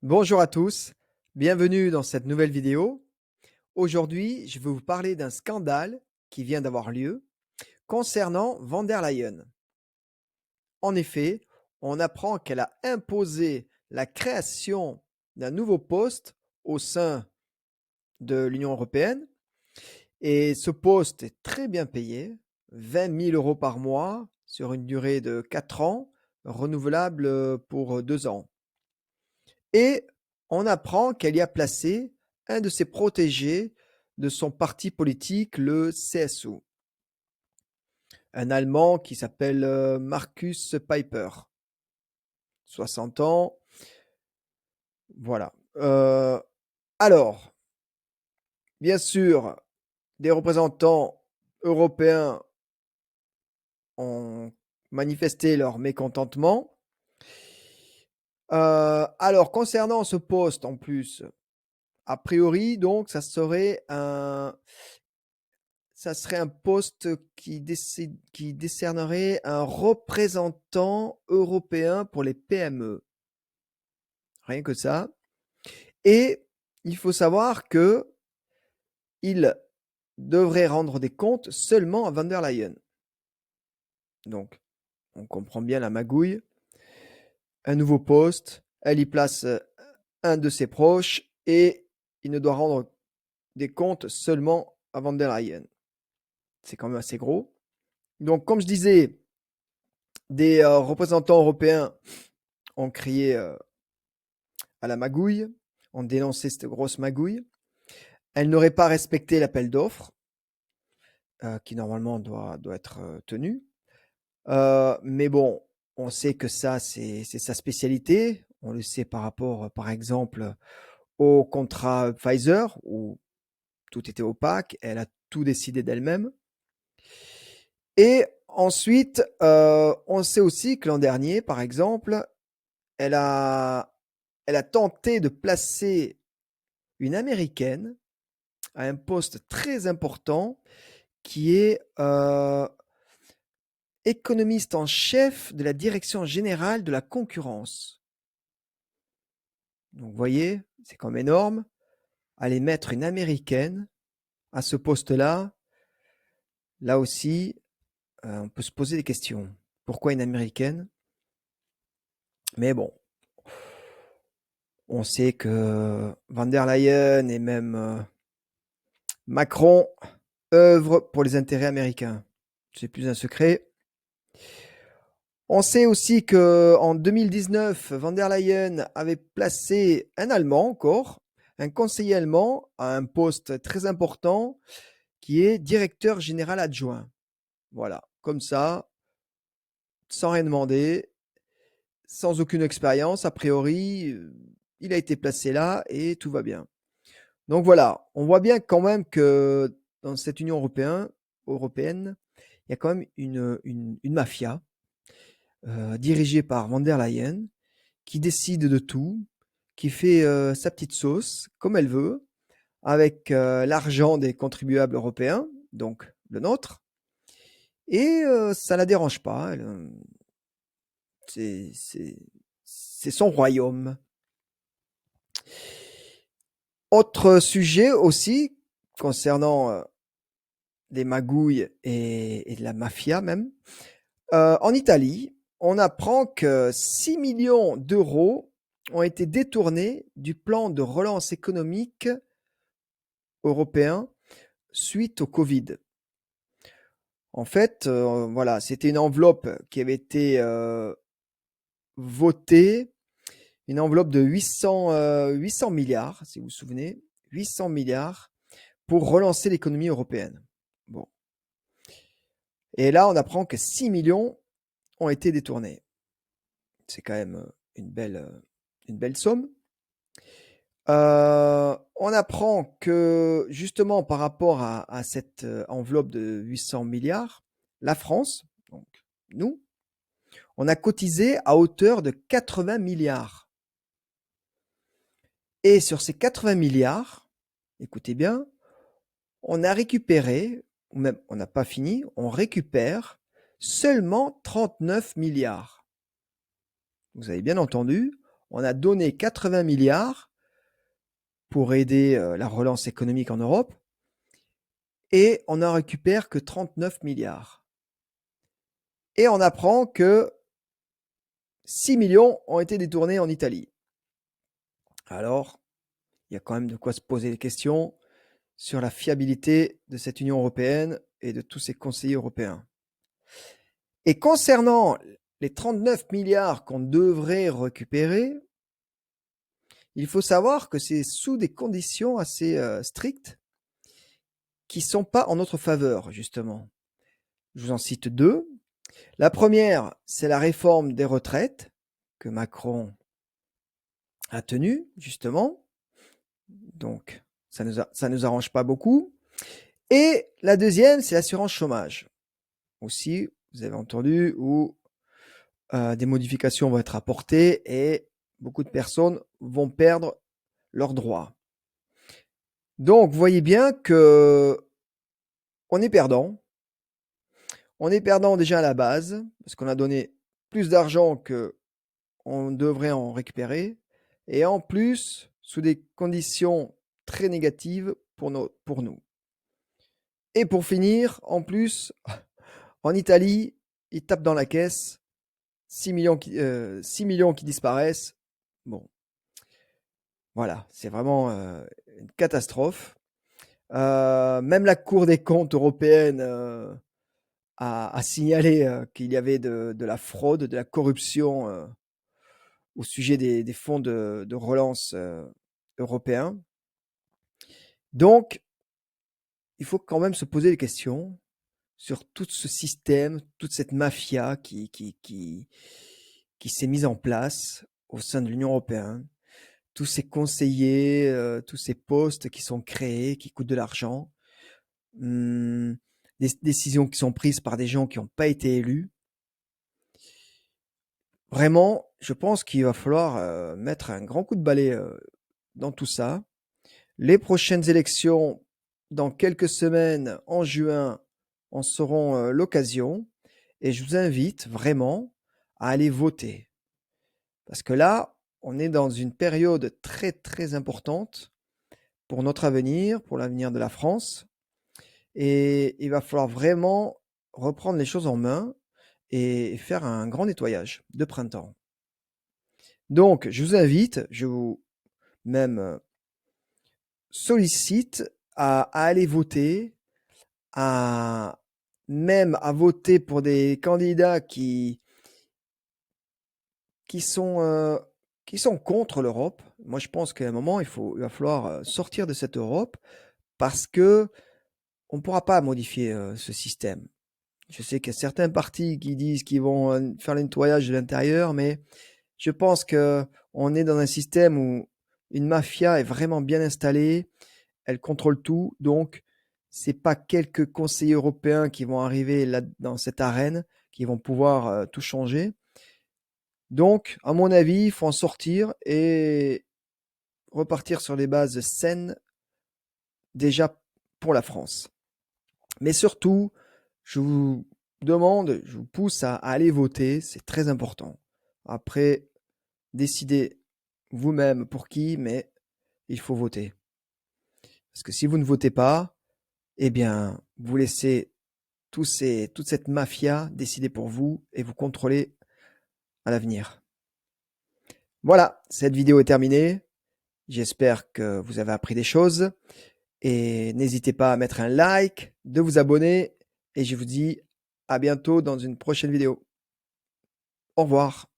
Bonjour à tous, bienvenue dans cette nouvelle vidéo. Aujourd'hui, je vais vous parler d'un scandale qui vient d'avoir lieu concernant von der Leyen. En effet, on apprend qu'elle a imposé la création d'un nouveau poste au sein de l'Union européenne et ce poste est très bien payé, 20 000 € par mois sur une durée de 4 ans, renouvelable pour 2 ans. Et on apprend qu'elle y a placé un de ses protégés de son parti politique, le CSU, un Allemand qui s'appelle Markus Peiper, 60 ans. Voilà. Alors, bien sûr, des représentants européens ont manifesté leur mécontentement. Alors, concernant ce poste en plus, a priori, donc, ça serait un poste qui décernerait un représentant européen pour les PME. Rien que ça. Et il faut savoir qu'il devrait rendre des comptes seulement à von der Leyen. Donc, on comprend bien la magouille. Un nouveau poste, elle y place un de ses proches et il ne doit rendre des comptes seulement à von der Leyen. C'est quand même assez gros. Donc, comme je disais, des représentants européens ont crié à la magouille, ont dénoncé cette grosse magouille. Elle n'aurait pas respecté l'appel d'offres, qui normalement doit être tenu. Mais bon, on sait que ça, c'est sa spécialité. On le sait par rapport, par exemple, au contrat Pfizer, où tout était opaque. Elle a tout décidé d'elle-même. Et ensuite, on sait aussi que l'an dernier, par exemple, elle a, elle a tenté de placer une Américaine à un poste très important qui est économiste en chef de la direction générale de la concurrence. Donc vous voyez, c'est quand même énorme. Aller mettre une Américaine à ce poste-là, là aussi, on peut se poser des questions. Pourquoi une Américaine? Mais bon, on sait que Van der Leyen et même Macron œuvrent pour les intérêts américains. C'est plus un secret. On sait aussi qu'en 2019, Van der Leyen avait placé un Allemand encore, un conseiller allemand, à un poste très important qui est directeur général adjoint. Voilà, comme ça, sans rien demander, sans aucune expérience, a priori, il a été placé là et tout va bien. Donc voilà, on voit bien quand même que dans cette Union européenne, il y a quand même une mafia dirigée par Van der Leyen qui décide de tout, qui fait sa petite sauce comme elle veut, avec l'argent des contribuables européens, donc le nôtre, et ça la dérange pas. C'est c'est- c'est son royaume. Autre sujet aussi concernant les magouilles et de la mafia même. En Italie, on apprend que 6 millions d'euros ont été détournés du plan de relance économique européen suite au Covid. En fait, voilà, c'était une enveloppe qui avait été votée, une enveloppe de 800 milliards, si vous vous souvenez, 800 milliards pour relancer l'économie européenne. Bon. Et là, on apprend que 6 millions ont été détournés. C'est quand même une belle somme. On apprend que justement par rapport à cette enveloppe de 800 milliards, la France, donc nous, on a cotisé à hauteur de 80 milliards. Et sur ces 80 milliards, écoutez bien, on a récupéré, ou même on n'a pas fini, on récupère seulement 39 milliards. Vous avez bien entendu, on a donné 80 milliards pour aider la relance économique en Europe et on n'en récupère que 39 milliards. Et on apprend que 6 millions ont été détournés en Italie. Alors, il y a quand même de quoi se poser des questions sur la fiabilité de cette Union européenne et de tous ses conseillers européens. Et concernant les 39 milliards qu'on devrait récupérer, il faut savoir que c'est sous des conditions assez strictes qui ne sont pas en notre faveur, justement. Je vous en cite deux. La première, c'est la réforme des retraites que Macron a tenue, justement. Donc, ça nous arrange pas beaucoup. Et la deuxième, c'est l'assurance chômage. Aussi, vous avez entendu, où des modifications vont être apportées et beaucoup de personnes vont perdre leurs droits. Donc, vous voyez bien que on est perdant. On est perdant déjà à la base, parce qu'on a donné plus d'argent que on devrait en récupérer. Et en plus, sous des conditions très négatives pour nous. Et pour finir, en plus, en Italie, ils tapent dans la caisse 6 millions 6 millions qui disparaissent. Bon, voilà, c'est vraiment une catastrophe. Même la Cour des comptes européenne a signalé qu'il y avait de la fraude, de la corruption au sujet des fonds de relance européens. Donc, il faut quand même se poser des questions sur tout ce système, toute cette mafia qui s'est mise en place au sein de l'Union européenne. Tous ces conseillers, tous ces postes qui sont créés, qui coûtent de l'argent, des décisions qui sont prises par des gens qui n'ont pas été élus. Vraiment, je pense qu'il va falloir mettre un grand coup de balai dans tout ça. Les prochaines élections, dans quelques semaines, en juin, en seront l'occasion. Et je vous invite vraiment à aller voter. Parce que là, on est dans une période très très importante pour notre avenir, pour l'avenir de la France. Et il va falloir vraiment reprendre les choses en main et faire un grand nettoyage de printemps. Donc, je vous invite, je vous même sollicite à aller voter, même à voter pour des candidats qui sont contre l'Europe. Moi, je pense qu'à un moment, il va falloir sortir de cette Europe parce que on ne pourra pas modifier ce système. Je sais qu'il y a certains partis qui disent qu'ils vont faire le nettoyage de l'intérieur, mais je pense qu'on est dans un système où une mafia est vraiment bien installée, elle contrôle tout, donc c'est pas quelques conseillers européens qui vont arriver là dans cette arène qui vont pouvoir tout changer. Donc, à mon avis, il faut en sortir et repartir sur les bases saines déjà pour la France. Mais surtout, je vous demande, je vous pousse à aller voter, c'est très important. Après, décidez vous-même pour qui, mais il faut voter. Parce que si vous ne votez pas, eh bien, vous laissez toute cette mafia décider pour vous et vous contrôler à l'avenir. Voilà, cette vidéo est terminée. J'espère que vous avez appris des choses. Et n'hésitez pas à mettre un like, de vous abonner. Et je vous dis à bientôt dans une prochaine vidéo. Au revoir.